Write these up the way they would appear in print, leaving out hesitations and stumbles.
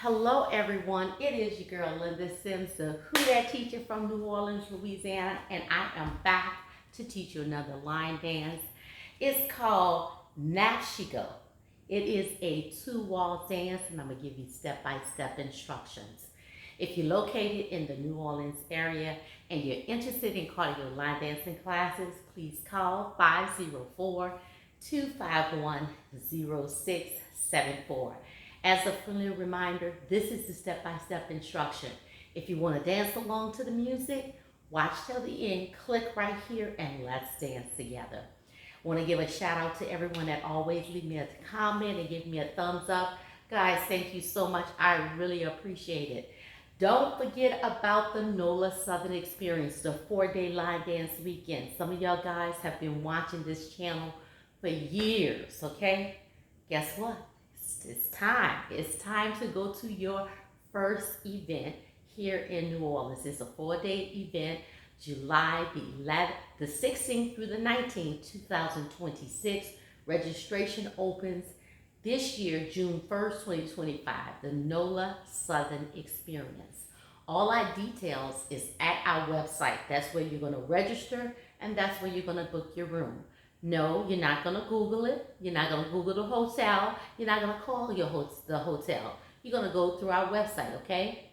Hello everyone, it is your girl Linda Sims, the Who Dat teacher from New Orleans, Louisiana, and I am back to teach you another line dance. It's called Napshigo. It is a two-wall dance, and I'm going to give you step-by-step instructions. If you're located in the New Orleans area and you're interested in cardio line dancing classes, please call 504-251-0674. As a friendly reminder, this is the step-by-step instruction. If you want to dance along to the music, watch till the end, click right here, and let's dance together. I want to give a shout out to everyone that always leave me a comment and give me a thumbs up. Guys, thank you so much. I really appreciate it. Don't forget about the NOLA Southern Experience, the 4-day line dance weekend. Some of y'all guys have been watching this channel for years, okay? Guess what? It's time. It's time to go to your first event here in New Orleans. It's a 4-day event, July the 16th through the 19th, 2026. Registration opens this year, June 1st, 2025, the NOLA Southern Experience. All our details is at our website. That's where you're going to register, and that's where you're going to book your room. No, you're not going to Google it. You're not going to Google the hotel. You're not going to call the hotel. You're going to go through our website, okay?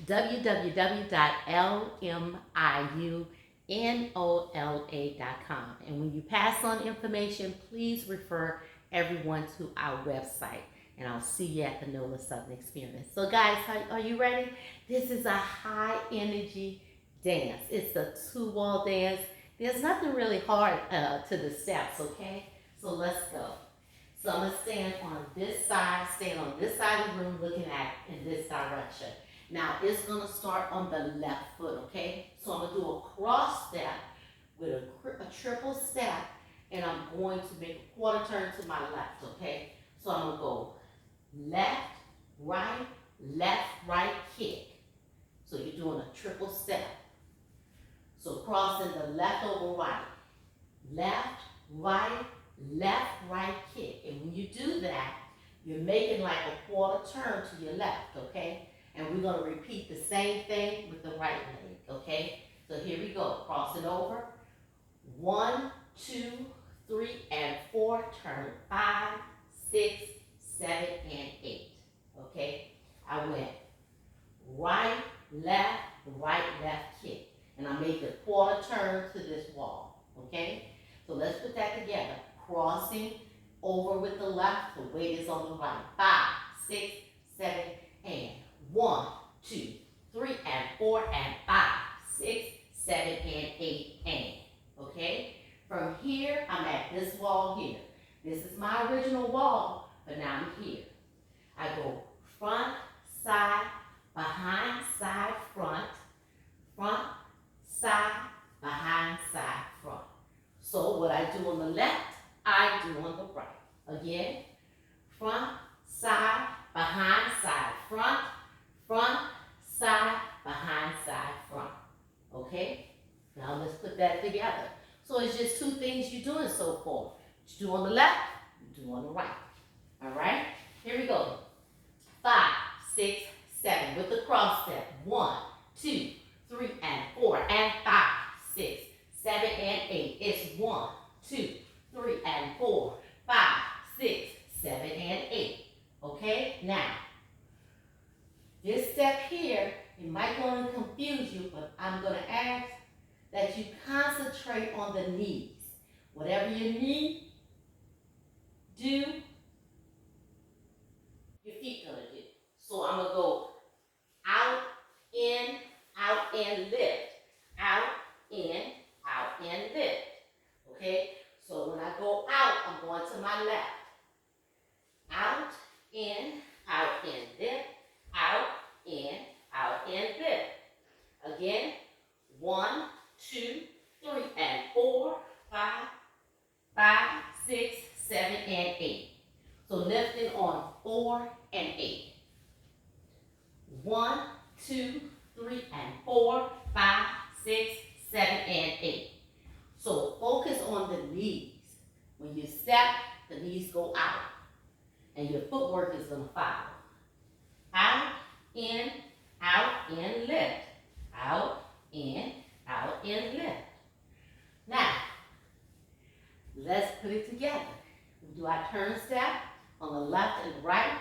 www.lmiunola.com. And when you pass on information, please refer everyone to our website. And I'll see you at the NOLA Southern Experience. So guys, are you ready? This is a high energy dance. It's a two-wall dance. There's nothing really hard to the steps, okay? So let's go. So I'm going to stand on this side of the room looking at in this direction. Now it's going to start on the left foot, okay? So I'm going to do a cross step with a triple step, and I'm going to make a quarter turn to my left, okay? So I'm going to go left, right, kick. So you're doing a triple step. So crossing the left over right. Left, right, kick. And when you do that, you're making like a quarter turn to your left, okay? And we're going to repeat the same thing with the right leg, okay? So here we go. Crossing over. 1, 2, 3, and 4. Turn 5, 6, 7, and 8. Okay? I went right, left, kick. And I made the quarter turn to this wall. Okay? So let's put that together. Crossing over with the left. The weight is on the right. 5, 6, 7, and 1, 2, 3, and 4, and 5, 6, 7, and 8, and. Okay? From here, I'm at this wall here. This is my original wall, but now I'm here. I go front, side, behind, side, front, side, behind, side, front. So what I do on the left, I do on the right. Again, front, side, behind, side, front, side, behind, side, front. Okay? Now let's put that together. So it's just two things you're doing so far. You do on the left, you do on the right. All right? Here we go. 5, 6, 7 with the cross step. 1, 2, 3, and 4, and 5, 6, 7, and 8. It's 1, 2, 3, and 4, 5, 6, 7, and 8. Okay? Now, this step here, it might go and confuse you, but I'm going to ask that you concentrate on the knees. Whatever your knee do, your feet going to do. So I'm going to go out, in, and lift. Out, in, lift. Okay? So when I go out, I'm going to my left. Out, in, lift. Out, in, lift. Again, 1, 2, 3, and 4, 5, 6, 7, and 8. So lifting on 4 and 8. 1, 2, 3, and 4, 5, 6, 7, and 8. So focus on the knees. When you step, the knees go out. And your footwork is going to follow. in, out, in, lift. Out, in, out, in, lift. Now, let's put it together. We do our turn step on the left and right.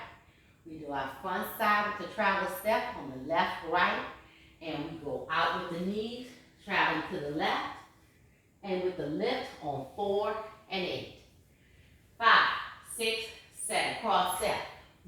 We do our front side with the travel step on the left, right. And we go out with the knees, traveling to the left. And with the lift on 4 and 8. 5, 6, 7, cross step.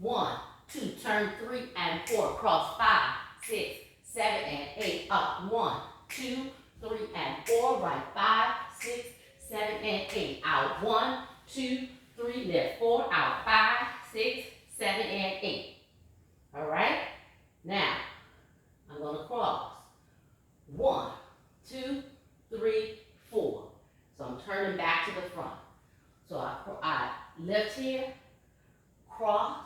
1, 2, turn 3 and 4, cross 5, 6, 7, and 8, up. 1, 2, 3, and 4, right. 5, 6, 7, and 8, out. 1, 2, 3, lift. 4, out. 5, 6, 7, and 8. All right? Now, I'm going to cross. 1, 2, 3, 4. So I'm turning back to the front. So I lift here, cross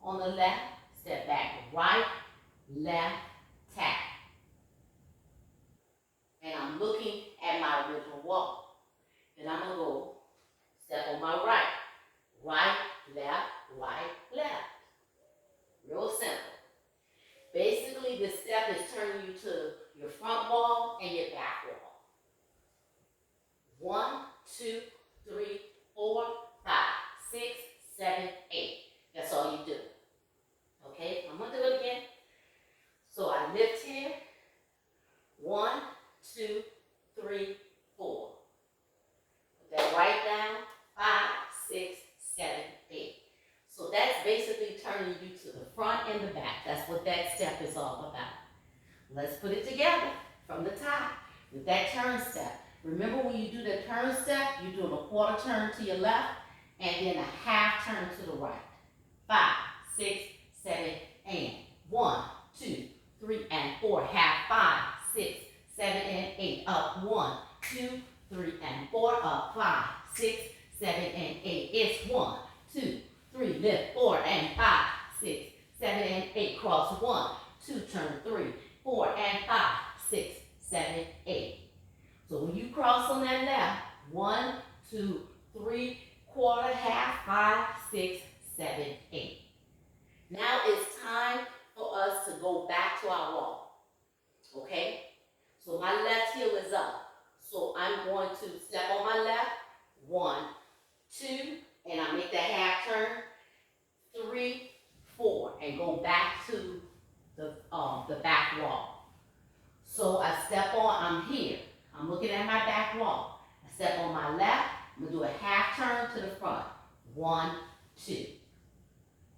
on the left, step back, right, left, tap. And I'm looking at my original wall. Then I'm going to go step on my right, right, left. Real simple. Basically, this step is turning you to your front wall and your back wall. 1, 2, 3, 4, 5, 6, 7, 8. That's all you do. Okay, I'm going to do it again. So I lift here. 1, 2, 3, 4. Put that right down. 5, 6, 7, 8. So that's basically turning you to the front and the back. That's what that step is all about. Let's put it together from the top with that turn step. Remember when you do the turn step, you're doing a quarter turn to your left and then a half turn to the right. 5, 6, 7, and 1, 2, 3, and 4. Half. 5, 6, 7, and 8. Up. 1, 2, 3, and 4. Up. 5, 6, 7, and 8. It's 1, 2, 3. Lift. 4 and 5, 6, 7, and 8. Cross. 1, 2, turn 3, 4, and 5, 6, 7, 8. So when you cross on that left, 1, 2, 3, quarter, half, 5, 6, 7, 8. Now it's time for us to go back to our wall. Okay? So my left heel is up. So I'm going to step on my left. 1, 2, and I make that half turn. 3, 4, and go back to the back wall. So I step on, I'm here. I'm looking at my back wall. I step on my left. I'm going to do a half turn to the front. 1, 2.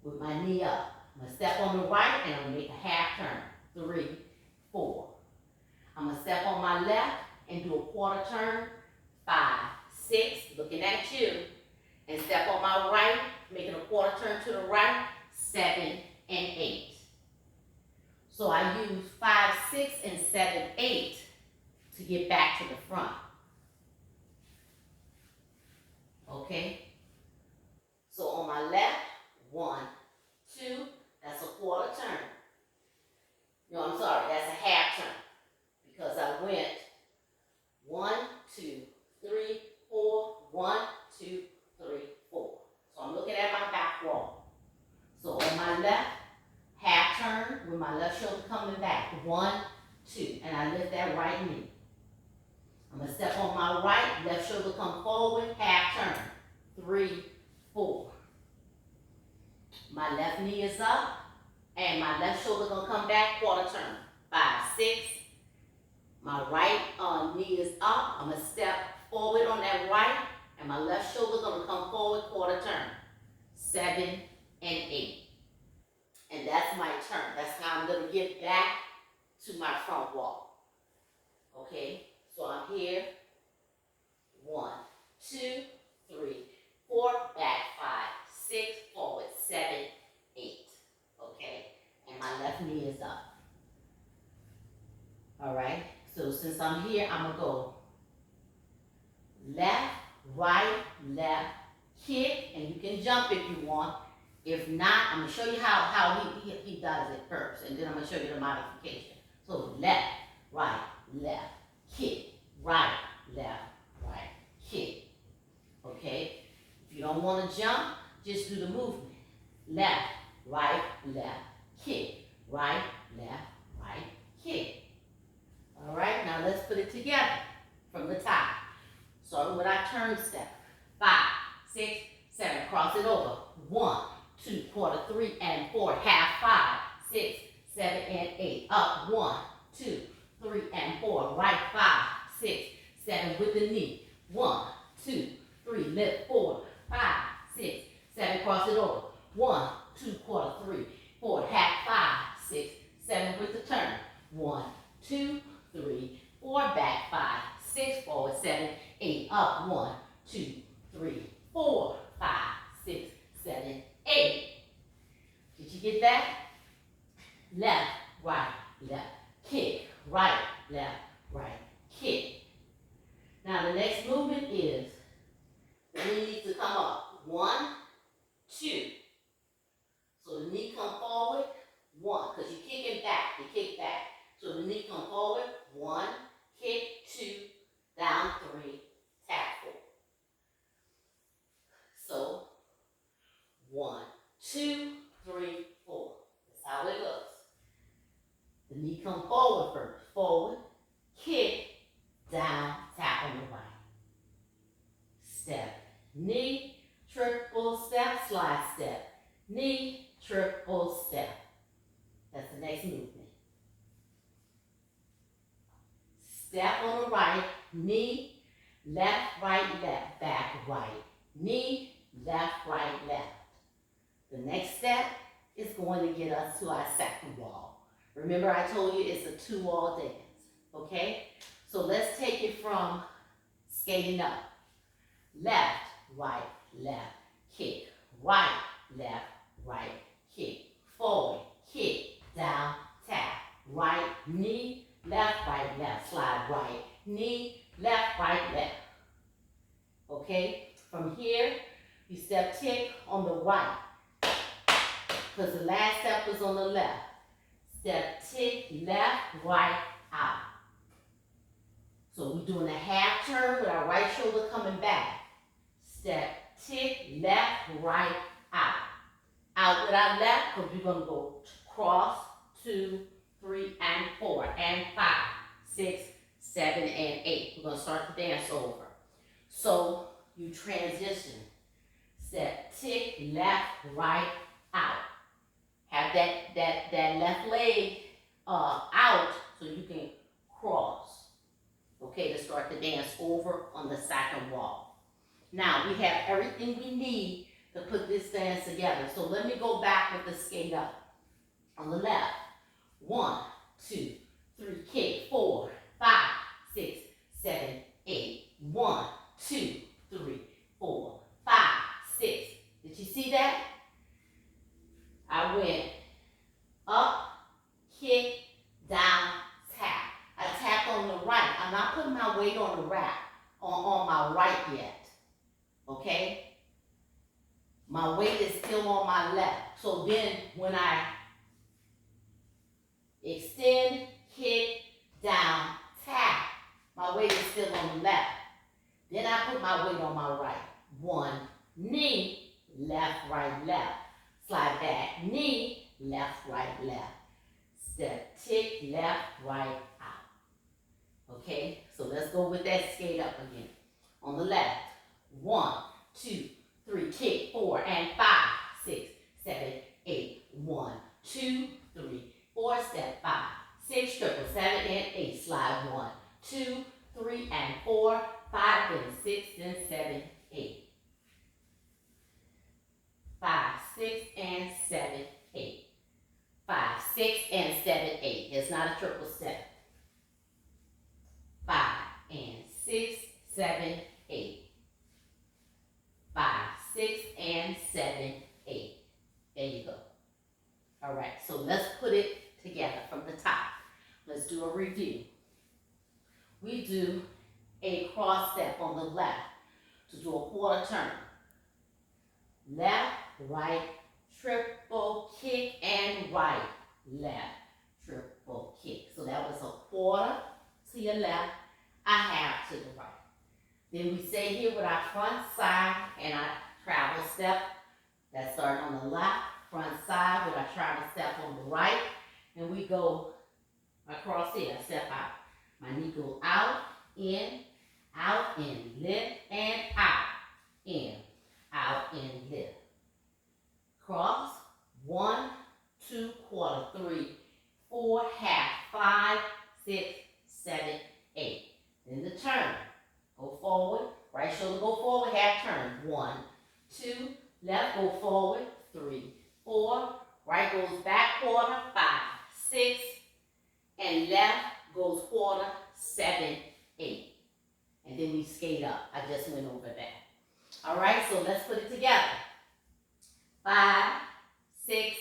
With my knee up. I'm going to step on the right and I'm going to make a half turn. 3, 4. I'm going to step on my left and do a quarter turn. 5, 6. Looking at you. And step on my right, making a quarter turn to the right. 7 and 8. So I use 5, 6, and 7, 8 to get back to the front. Okay? So on my left, 1, 2, that's a quarter turn. No, I'm sorry, that's a half turn. Because I went 1, 2, 3, 4, 1, 2, 3, 4. So I'm looking at my back wall. So on my left, half turn with my left shoulder coming back. 1, 2, and I lift that right knee. I'm going to step on my right, left shoulder come forward, half turn. 3, 4. My left knee is up, and my left shoulder going to come back, quarter turn. 5, 6. My right knee is up. I'm going to step forward on that right, and my left shoulder going to come forward, quarter turn. 7 and 8. And that's my turn. That's how I'm going to get back to my front wall. Okay? So I'm here. 1, 2, 3, 4, back, 5, 6, forward, 7, 8. Okay? And my left knee is up. Alright? So since I'm here, I'm going to go left, right, left, kick, and you can jump if you want. If not, I'm going to show you how he does it first, and then I'm going to show you the modification. So left, right, kick, right, kick. Okay? If you don't want to jump, just do the movement. Left, right, kick, right, left, right, kick. All right, now let's put it together from the top. Starting with our turn step. 5, 6, 7, cross it over. 1, 2, quarter, 3, and 4, half, 5, 6, 7, and 8. Up, 1, 2, 3, and 4. Right, 5, 6, 7 with the knee. 1, 2, 3, lift, 4, 5, 6, 7, cross it over. 1, 2, quarter, 3, 4, half, 5, 6, 7 with the turn. 1, 2, 3, 4, back, 5, 6, forward, 7, 8, up, 1, 2, 3, 4, 5, 6, 7, 8. Did you get that? Left, right, left, kick, right, left, right, kick. Now the next movement is, the knee needs to come up. 1, 2. So the knee come forward, 1, because you're kicking back, you kick back. So the knee come forward, 1, kick, 2, down, 3, tap, 4. So 1, 2, 3, 4. That's how it looks. The knee come forward first. Forward, kick, down, tap on the right. Step, knee, triple step, slide step. Knee, triple step. That's the next movement. Step on the right, knee, left, right, left, back, right. Knee, left, right, left. The next step is going to get us to our second wall. Remember I told you it's a 2-wall dance, okay? So let's take it from skating up. Left, right, left, kick. Right, left, right, kick. Forward, kick, down, tap. Right, knee, left, right, left, slide right. Knee, left, right, left. Okay? From here, you step tick on the right. Because the last step was on the left. Step tick, left, right, out. So we're doing a half turn with our right shoulder coming back. Step tick, left, right, out. Out with our left, because we're going to go cross, 2, 3, and 4, and 5, 6, 7, and 8. We're going to start the dance over. So you transition. Step tick, left, right, out. Have that left leg out so you can cross. Okay, to start the dance over on the second wall. Now we have everything we need to put this dance together. So let me go back with the skate up. On the left, 1, 2, 3, kick, 4, 5, 6, 7, 8. 1, 2, 3, 4, 5, 6. Did you see that? I went up, kick, down, tap. I tapped on the right. I'm not putting my weight on the rack, on my right yet. Okay? My weight is still on my left. So then when I extend, kick, down, tap, my weight is still on the left. Then I put my weight on my right. 1, knee, left, right, left. Slide back, knee, left, right, left. Step, tick, left, right, out. Okay, so let's go with that skate up again. On the left, 1, 2, 3, kick, 4, and 5, 6, 7, 8. 1, 2, 3, 4, step 5, 6, triple, 7, and 8. Slide 1, 2, 3, and 4, 5, and 6, and 7, 8. 5, 6, and 7, 8. 5, 6, and 7, 8. It's not a triple step. 5, and 6, 7, 8. 5, 6, and 7, 8. There you go. All right, so let's put it together from the top. Let's do a review. We do a cross step on the left to do a quarter turn. Left, right, triple kick, and right, left, triple kick. So that was a quarter to your left, a half to the right. Then we stay here with our front side and our travel step. That's starting on the left, front side with our travel step on the right. and we go across here. I step out. My knee goes out, in, lift, and out, in, lift. Cross, 1, 2, quarter, 3, 4, half, 5, 6, 7, 8. Then the turn. Go forward, right shoulder go forward, half turn. 1, 2, left, go forward, 3, 4, right goes back quarter, 5, 6, and left goes quarter, 7, 8. And then we skate up. I just went over that. All right, so let's put it together. 5, 6,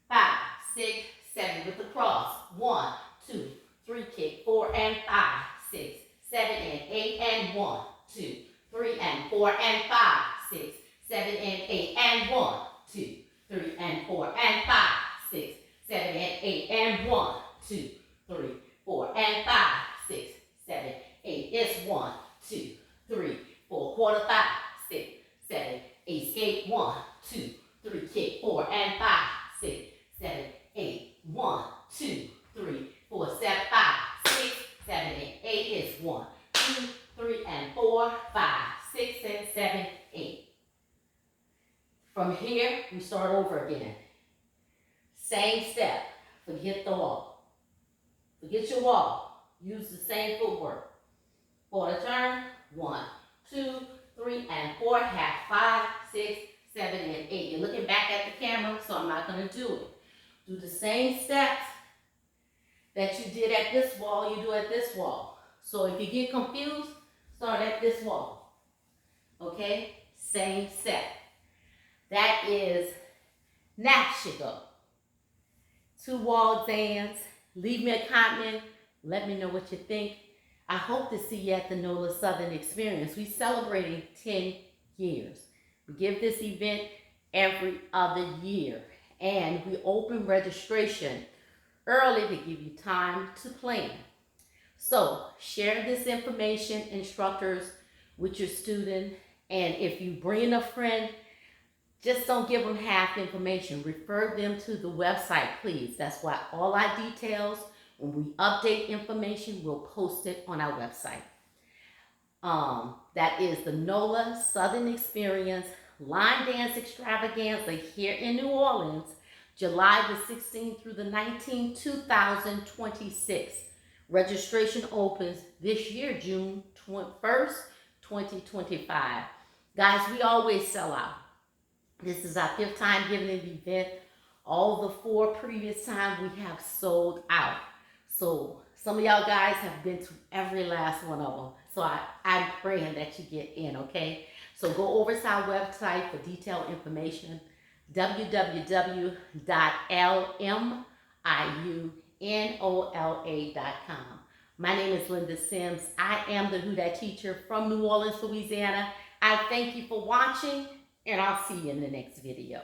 5, 6, 7 with the cross. 1, 2, 3, kick, 4 and 5, 6, 7 and 8 and 1, 2, 3 and 4 and 5, 6, 7 and 8 and 1, 2, 3 and 4 and 5, 6, 7 and 8 and 1, 2, 3, 4 and 5, 6, 7, 8 is 1, 2, 3, 4, quarter, 5, 6, 7, 8, skate, 1, 2, 3, kick, 4 and 5, 6, 7, 8, 1, 2, 3, 4, step, 5, 6, 7, and 8 is 1, 2, 3, and 4, 5, 6, and 7, 8. From here, we start over again. Same step. Forget the wall. Forget your wall. Use the same footwork. Quarter turn, 1, 2, 3, and 4, half, 5, 6, 7, and 8. You're looking back at the camera, so I'm not going to do it. Do the same steps that you did at this wall, you do at this wall. So if you get confused, start at this wall. Okay? Same step. That is Nachigo. 2 wall dance. Leave me a comment. Let me know what you think. I hope to see you at the NOLA Southern Experience. We're celebrating 10 years. We give this event every other year. And we open registration early to give you time to plan. So share this information, instructors, with your student. And if you bring a friend, just don't give them half information. Refer them to the website, please. That's why all our details, when we update information, we'll post it on our website. That is the NOLA Southern Experience Line Dance Extravaganza here in New Orleans, July the 16th through the 19th, 2026. Registration opens this year, June 1st, 2025. Guys, we always sell out. This is our 5th time giving the event. All the 4 previous times we have sold out. So some of y'all guys have been to every last one of them. So I'm praying that you get in, okay? So go over to our website for detailed information, www.lmiunola.com. My name is Linda Sims. I am the Who Dat teacher from New Orleans, Louisiana. I thank you for watching, and I'll see you in the next video.